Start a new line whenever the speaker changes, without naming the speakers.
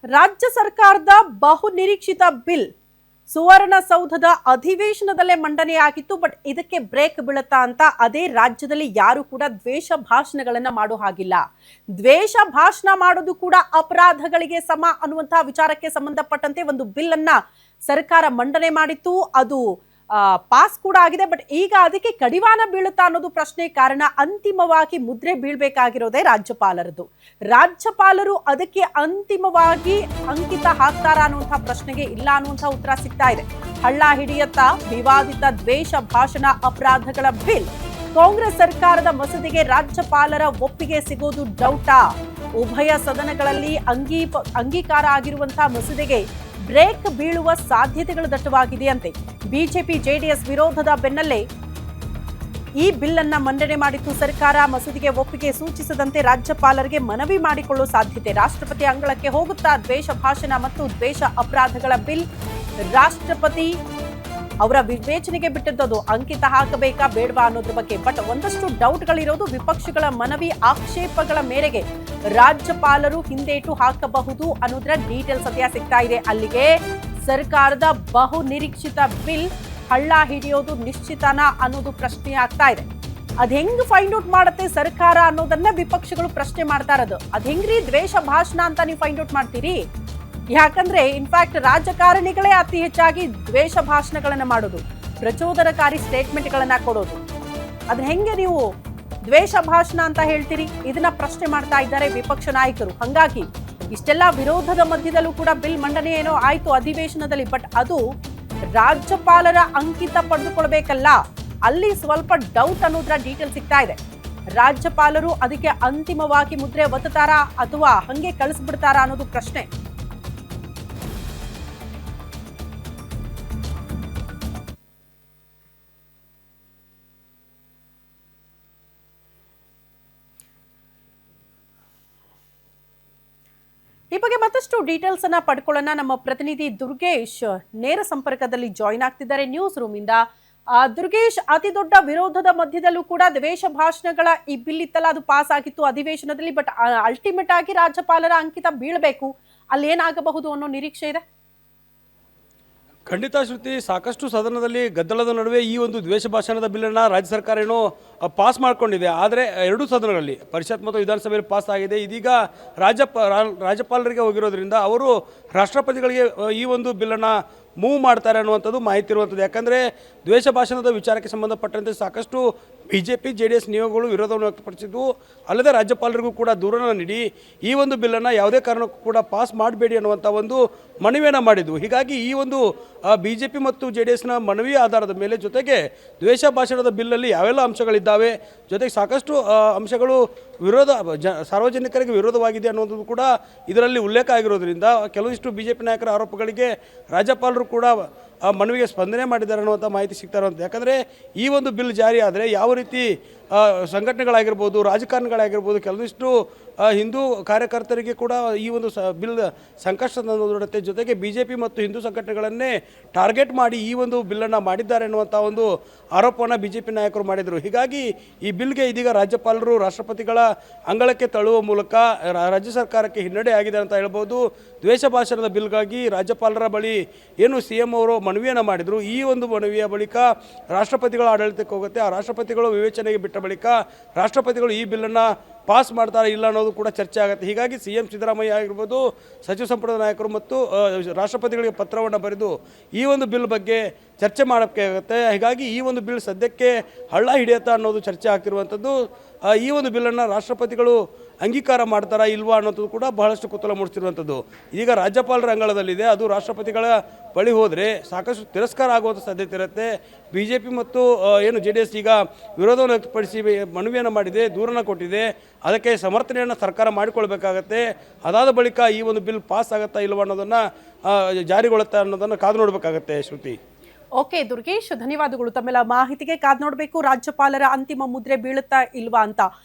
ರಾಜ್ಯ ಸರ್ಕಾರದ ಬಹು ನಿರೀಕ್ಷಿತ ಬಿಲ್ ಸುವರ್ಣಸೌಧದ ಅಧಿವೇಶನದಲ್ಲೇ ಮಂಡನೆಯಾಗಿತ್ತು. ಬಟ್ ಇದಕ್ಕೆ ಬ್ರೇಕ್ ಬೀಳುತ್ತಾ ಅಂತ ಅದೇ ರಾಜ್ಯದಲ್ಲಿ ಯಾರು ಕೂಡ ದ್ವೇಷ ಭಾಷಣಗಳನ್ನ ಮಾಡೋ ಹಾಗಿಲ್ಲ. ದ್ವೇಷ ಭಾಷಣ ಮಾಡೋದು ಕೂಡ ಅಪರಾಧಗಳಿಗೆ ಸಮ ಅನ್ನುವಂತಹ ವಿಚಾರಕ್ಕೆ ಸಂಬಂಧಪಟ್ಟಂತೆ ಒಂದು ಬಿಲ್ ಅನ್ನ ಸರ್ಕಾರ ಮಂಡನೆ ಮಾಡಿತ್ತು. ಅದು ಪಾಸ್ ಕೂಡ ಆಗಿದೆ. ಬಟ್ ಈಗ ಅದಕ್ಕೆ ಕಡಿವಾಣ ಬೀಳುತ್ತಾ ಅನ್ನೋದು ಪ್ರಶ್ನೆ. ಕಾರಣ ಅಂತಿಮವಾಗಿ ಮುದ್ರೆ ಬೀಳ್ಬೇಕಾಗಿರೋದೇ ರಾಜ್ಯಪಾಲರದು. ರಾಜ್ಯಪಾಲರು ಅದಕ್ಕೆ ಅಂತಿಮವಾಗಿ ಅಂಕಿತ ಹಾಕ್ತಾರ ಅನ್ನುವಂತಹ ಪ್ರಶ್ನೆಗೆ ಇಲ್ಲ ಅನ್ನುವಂತಹ ಉತ್ತರ ಸಿಗ್ತಾ ಇದೆ. ಹಳ್ಳ ಹಿಡಿಯತ್ತ ವಿವಾದಿತ ದ್ವೇಷ ಭಾಷಣ ಅಪರಾಧಗಳ ಬಿಲ್ ಕಾಂಗ್ರೆಸ್ ಸರ್ಕಾರದ ಮಸೂದೆಗೆ ರಾಜ್ಯಪಾಲರ ಒಪ್ಪಿಗೆ ಸಿಗೋದು ಡೌಟಾ? ಉಭಯ ಸದನಗಳಲ್ಲಿ ಅಂಗೀಕಾರ ಆಗಿರುವಂತಹ ಮಸೂದೆಗೆ ಬ್ರೇಕ್ ಬೀಳುವ ಸಾಧ್ಯತೆಗಳು ದಟ್ಟವಾಗಿದೆಯಂತೆ. ಬಿಜೆಪಿ ಜೆಡಿಎಸ್ ವಿರೋಧದ ಬೆನ್ನಲ್ಲೇ ಈ ಬಿಲ್ ಅನ್ನ ಮಂಡನೆ ಮಾಡಿತ್ತು ಸರ್ಕಾರ. ಮಸೂದೆಗೆ ಒಪ್ಪಿಗೆ ಸೂಚಿಸದಂತೆ ರಾಜ್ಯಪಾಲರಿಗೆ ಮನವಿ ಮಾಡಿಕೊಳ್ಳುವ ಸಾಧ್ಯತೆ. ರಾಷ್ಟ್ರಪತಿ ಅಂಗಳಕ್ಕೆ ಹೋಗುತ್ತಾ ದ್ವೇಷ ಭಾಷಣ ಮತ್ತು ದ್ವೇಷ ಅಪರಾಧಗಳ ಬಿಲ್. ರಾಷ್ಟ್ರಪತಿ ಅವರ ವಿವೇಚನೆಗೆ ಬಿಟ್ಟಿದ್ದದು ಅಂಕಿತ ಹಾಕಬೇಕಾ ಬೇಡವಾ ಅನ್ನೋದ್ರ ಬಗ್ಗೆ. ಬಟ್ ಒಂದಷ್ಟು ಡೌಟ್ಗಳಿರೋದು. ವಿಪಕ್ಷಗಳ ಮನವಿ ಆಕ್ಷೇಪಗಳ ಮೇರೆಗೆ ರಾಜ್ಯಪಾಲರು ಹಿಂದೇಟು ಹಾಕಬಹುದು ಅನ್ನೋದ್ರ ಡೀಟೇಲ್ಸ್ ಸದ್ಯ ಸಿಗ್ತಾ ಇದೆ. ಅಲ್ಲಿಗೆ ಸರ್ಕಾರದ ಬಹು ನಿರೀಕ್ಷಿತ ಬಿಲ್ ಹಳ್ಳ ಹಿಡಿಯೋದು ನಿಶ್ಚಿತನಾ ಅನ್ನೋದು ಪ್ರಶ್ನೆ ಆಗ್ತಾ ಇದೆ. ಅದ್ ಹೆಂಗ್ ಫೈಂಡ್ ಔಟ್ ಮಾಡುತ್ತೆ ಸರ್ಕಾರ ಅನ್ನೋದನ್ನ ವಿಪಕ್ಷಗಳು ಪ್ರಶ್ನೆ ಮಾಡ್ತಾ ಇರೋದು. ಅದ್ ಹೆಂಗ್ರಿ ದ್ವೇಷ ಭಾಷಣ ಅಂತ ನೀವು ಫೈಂಡ್ ಔಟ್ ಮಾಡ್ತೀರಿ? ಯಾಕಂದ್ರೆ ಇನ್ಫ್ಯಾಕ್ಟ್ ರಾಜಕಾರಣಿಗಳೇ ಅತಿ ಹೆಚ್ಚಾಗಿ ದ್ವೇಷ ಭಾಷಣಗಳನ್ನ ಮಾಡೋದು, ಪ್ರಚೋದನಕಾರಿ ಸ್ಟೇಟ್ಮೆಂಟ್ ಗಳನ್ನ ಕೊಡೋದು. ಅದ್ರ ಹೆಂಗೆ ನೀವು ದ್ವೇಷ ಭಾಷಣ ಅಂತ ಹೇಳ್ತೀರಿ? ಇದನ್ನ ಪ್ರಶ್ನೆ ಮಾಡ್ತಾ ಇದ್ದಾರೆ ವಿಪಕ್ಷ ನಾಯಕರು. ಹಂಗಾಗಿ ಇಷ್ಟೆಲ್ಲ ವಿರೋಧದ ಮಧ್ಯದಲ್ಲೂ ಕೂಡ ಬಿಲ್ ಮಂಡನೆ ಏನೋ ಆಯ್ತು ಅಧಿವೇಶನದಲ್ಲಿ. ಬಟ್ ಅದು ರಾಜ್ಯಪಾಲರ ಅಂಕಿತ ಪಡೆದುಕೊಳ್ಬೇಕಲ್ಲ, ಅಲ್ಲಿ ಸ್ವಲ್ಪ ಡೌಟ್ ಅನ್ನೋದ್ರ ಡೀಟೇಲ್ ಸಿಗ್ತಾ ಇದೆ. ರಾಜ್ಯಪಾಲರು ಅದಕ್ಕೆ ಅಂತಿಮವಾಗಿ ಮುದ್ರೆ ಒತ್ತುತ್ತಾರಾ ಅಥವಾ ಹಂಗೆ ಕಳಿಸ್ಬಿಡ್ತಾರಾ ಅನ್ನೋದು ಪ್ರಶ್ನೆ. ಈ ಬಗ್ಗೆ ಮತ್ತಷ್ಟು ಡೀಟೇಲ್ಸ್ ಅನ್ನ ಪಡ್ಕೊಳ್ಳೋಣ. ನಮ್ಮ ಪ್ರತಿನಿಧಿ ದುರ್ಗೇಶ್ ನೇರ ಸಂಪರ್ಕದಲ್ಲಿ ಜಾಯಿನ್ ಆಗ್ತಿದ್ದಾರೆ ನ್ಯೂಸ್ ರೂಮ್ ಇಂದ. ದುರ್ಗೇಶ್, ಅತಿ ದೊಡ್ಡ ವಿರೋಧದ ಮಧ್ಯದಲ್ಲೂ ಕೂಡ ದ್ವೇಷ ಭಾಷಣಗಳ ಈ ಬಿಲ್ ಇತ್ತಲ್ಲ, ಅದು ಪಾಸ್ ಆಗಿತ್ತು ಅಧಿವೇಶನದಲ್ಲಿ. ಬಟ್ ಅಲ್ಟಿಮೇಟ್ ಆಗಿ ರಾಜ್ಯಪಾಲರ ಅಂಕಿತ ಬೀಳಬೇಕು. ಅಲ್ಲಿ ಏನಾಗಬಹುದು ಅನ್ನೋ ನಿರೀಕ್ಷೆ ಇದೆ?
ಖಂಡಿತ ಶ್ರುತಿ, ಸಾಕಷ್ಟು ಸದನದಲ್ಲಿ ಗದ್ದಲದ ನಡುವೆ ಈ ಒಂದು ದ್ವೇಷ ಭಾಷಣದ ಬಿಲ್ಲನ್ನು ರಾಜ್ಯ ಸರ್ಕಾರ ಏನೋ ಪಾಸ್ ಮಾಡಿಕೊಂಡಿದೆ. ಆದರೆ ಎರಡೂ ಸದನಗಳಲ್ಲಿ ಪರಿಷತ್ ಮತ್ತು ವಿಧಾನಸಭೆಯಲ್ಲಿ ಪಾಸ್ ಆಗಿದೆ. ಇದೀಗ ರಾಜ್ಯಪಾಲರಿಗೆ ಹೋಗಿರೋದ್ರಿಂದ ಅವರು ರಾಷ್ಟ್ರಪತಿಗಳಿಗೆ ಈ ಒಂದು ಬಿಲ್ಲನ್ನು ಮೂವ್ ಮಾಡ್ತಾರೆ ಅನ್ನುವಂಥದ್ದು ಮಾಹಿತಿ ಇರುವಂಥದ್ದು. ಯಾಕಂದರೆ ದ್ವೇಷ ಭಾಷಣದ ವಿಚಾರಕ್ಕೆ ಸಂಬಂಧಪಟ್ಟಂತೆ ಸಾಕಷ್ಟು BJP JDS ನಿಯೋಗಗಳು ವಿರೋಧವನ್ನು ವ್ಯಕ್ತಪಡಿಸಿದ್ದು, ಅಲ್ಲದೆ ರಾಜ್ಯಪಾಲರಿಗೂ ಕೂಡ ದೂರನ್ನು ನೀಡಿ ಈ ಒಂದು ಬಿಲ್ಲನ್ನು ಯಾವುದೇ ಕಾರಣಕ್ಕೂ ಕೂಡ ಪಾಸ್ ಮಾಡಬೇಡಿ ಅನ್ನುವಂಥ ಒಂದು ಮನವಿಯನ್ನು ಮಾಡಿದ್ದು. ಹೀಗಾಗಿ ಈ ಒಂದು BJP ಮತ್ತು JDSನ ಮನವಿ ಆಧಾರದ ಮೇಲೆ ಜೊತೆಗೆ ದ್ವೇಷ ಭಾಷಣದ ಬಿಲ್ಲಲ್ಲಿ ಯಾವೆಲ್ಲ ಅಂಶಗಳಿದ್ದಾವೆ, ಜೊತೆಗೆ ಸಾಕಷ್ಟು ಅಂಶಗಳು ಸಾರ್ವಜನಿಕರಿಗೆ ವಿರೋಧವಾಗಿದೆ ಅನ್ನೋದು ಕೂಡ ಇದರಲ್ಲಿ ಉಲ್ಲೇಖ ಆಗಿರೋದ್ರಿಂದ ಕೆಲವಿಷ್ಟು BJP ನಾಯಕರ ಆರೋಪಗಳಿಗೆ ರಾಜ್ಯಪಾಲರು ಕೂಡ ಮನವಿಗೆ ಸ್ಪಂದನೆ ಮಾಡಿದ್ದಾರೆ ಅನ್ನುವಂಥ ಮಾಹಿತಿ ಸಿಗ್ತಾ ಇರುವಂಥದ್ದು. ಯಾಕಂದರೆ ಈ ಒಂದು ಬಿಲ್ ಜಾರಿ ಆದರೆ ಯಾವ ರೀತಿ ಸಂಘಟನೆಗಳಾಗಿರ್ಬೋದು, ರಾಜಕಾರಣಿಗಳಾಗಿರ್ಬೋದು, ಕೆಲವಿಷ್ಟು ಹಿಂದೂ ಕಾರ್ಯಕರ್ತರಿಗೆ ಕೂಡ ಈ ಒಂದು ಬಿಲ್ ಸಂಕಷ್ಟ ತಂದೊಡ್ಡುತ್ತೆ. ಜೊತೆಗೆ BJP ಮತ್ತು ಹಿಂದೂ ಸಂಘಟನೆಗಳನ್ನೇ ಟಾರ್ಗೆಟ್ ಮಾಡಿ ಈ ಒಂದು ಬಿಲ್ಲನ್ನು ಮಾಡಿದ್ದಾರೆ ಅನ್ನುವಂಥ ಒಂದು ಆರೋಪವನ್ನು BJP ನಾಯಕರು ಮಾಡಿದರು. ಹೀಗಾಗಿ ಈ ಬಿಲ್ಗೆ ಇದೀಗ ರಾಜ್ಯಪಾಲರು ರಾಷ್ಟ್ರಪತಿಗಳ ಅಂಗಳಕ್ಕೆ ತಳ್ಳುವ ಮೂಲಕ ರಾಜ್ಯ ಸರ್ಕಾರಕ್ಕೆ ಹಿನ್ನಡೆ ಆಗಿದೆ ಅಂತ ಹೇಳ್ಬೋದು. ದ್ವೇಷ ಭಾಷಣದ ಬಿಲ್ಗಾಗಿ ರಾಜ್ಯಪಾಲರ ಬಳಿ ಏನು CM ಅವರು ಮನವಿಯನ್ನು ಮಾಡಿದರು, ಈ ಒಂದು ಮನವಿಯ ಬಳಿಕ ರಾಷ್ಟ್ರಪತಿಗಳ ಆಡಳಿತಕ್ಕೆ ಹೋಗುತ್ತೆ. ಆ ರಾಷ್ಟ್ರಪತಿಗಳು ವಿವೇಚನೆಗೆ ಬಿಟ್ಟ ಬಳಿಕ ರಾಷ್ಟ್ರಪತಿಗಳು ಈ ಬಿಲ್ಲನ್ನು ಪಾಸ್ ಮಾಡ್ತಾರೆ ಇಲ್ಲ ಅನ್ನೋದು ಕೂಡ ಚರ್ಚೆ ಆಗುತ್ತೆ. ಹೀಗಾಗಿ CM ಸಿದ್ದರಾಮಯ್ಯ ಆಗಿರ್ಬೋದು, ಸಚಿವ ಸಂಪುಟದ ನಾಯಕರು ಮತ್ತು ರಾಷ್ಟ್ರಪತಿಗಳಿಗೆ ಪತ್ರವನ್ನು ಬರೆದು ಈ ಒಂದು ಬಿಲ್ ಬಗ್ಗೆ ಚರ್ಚೆ ಮಾಡೋಕ್ಕಾಗುತ್ತೆ. ಹೀಗಾಗಿ ಈ ಒಂದು ಬಿಲ್ ಸದ್ಯಕ್ಕೆ ಹಳ್ಳ ಹಿಡಿಯುತ್ತಾ ಅನ್ನೋದು ಚರ್ಚೆ ಆಗ್ತಿರುವಂಥದ್ದು. ಈ ಒಂದು ಬಿಲ್ಲನ್ನು ರಾಷ್ಟ್ರಪತಿಗಳು ಅಂಗೀಕಾರ ಮಾಡ್ತಾರಾ ಇಲ್ವಾ ಅನ್ನೋದು ಕೂಡ ಬಹಳಷ್ಟು ಕುತೂಹಲ ಮೂಡಿಸಿರುವಂಥದ್ದು. ಈಗ ರಾಜ್ಯಪಾಲರ ಅಂಗಳದಲ್ಲಿದೆ, ಅದು ರಾಷ್ಟ್ರಪತಿಗಳ ಬಳಿ ಹೋದರೆ ಸಾಕಷ್ಟು ತಿರಸ್ಕಾರ ಆಗುವಂಥ ಸಾಧ್ಯತೆ ಇರುತ್ತೆ. BJP ಮತ್ತು ಏನು JDS ಈಗ ವಿರೋಧವನ್ನು ವ್ಯಕ್ತಪಡಿಸಿ ಮನವಿಯನ್ನು ಮಾಡಿದೆ, ದೂರನ್ನು ಕೊಟ್ಟಿದೆ. ಅದಕ್ಕೆ ಸಮರ್ಥನೆಯನ್ನು ಸರ್ಕಾರ ಮಾಡಿಕೊಳ್ಬೇಕಾಗತ್ತೆ. ಅದಾದ ಬಳಿಕ ಈ ಒಂದು ಬಿಲ್ ಪಾಸ್ ಆಗುತ್ತಾ ಇಲ್ವಾ ಅನ್ನೋದನ್ನು ಜಾರಿಗೊಳ್ಳುತ್ತಾ ಅನ್ನೋದನ್ನು ಕಾದು ನೋಡಬೇಕಾಗತ್ತೆ ಶ್ರುತಿ.
ಓಕೆ ದುರ್ಗೇಶ್, ಧನ್ಯವಾದಗಳು ತಮ್ಮೆಲ್ಲ ಮಾಹಿತಿಗೆ. ಕಾದು ನೋಡಬೇಕು ರಾಜ್ಯಪಾಲರ ಅಂತಿಮ ಮುದ್ರೆ ಬೀಳುತ್ತಾ ಇಲ್ವಾ ಅಂತ.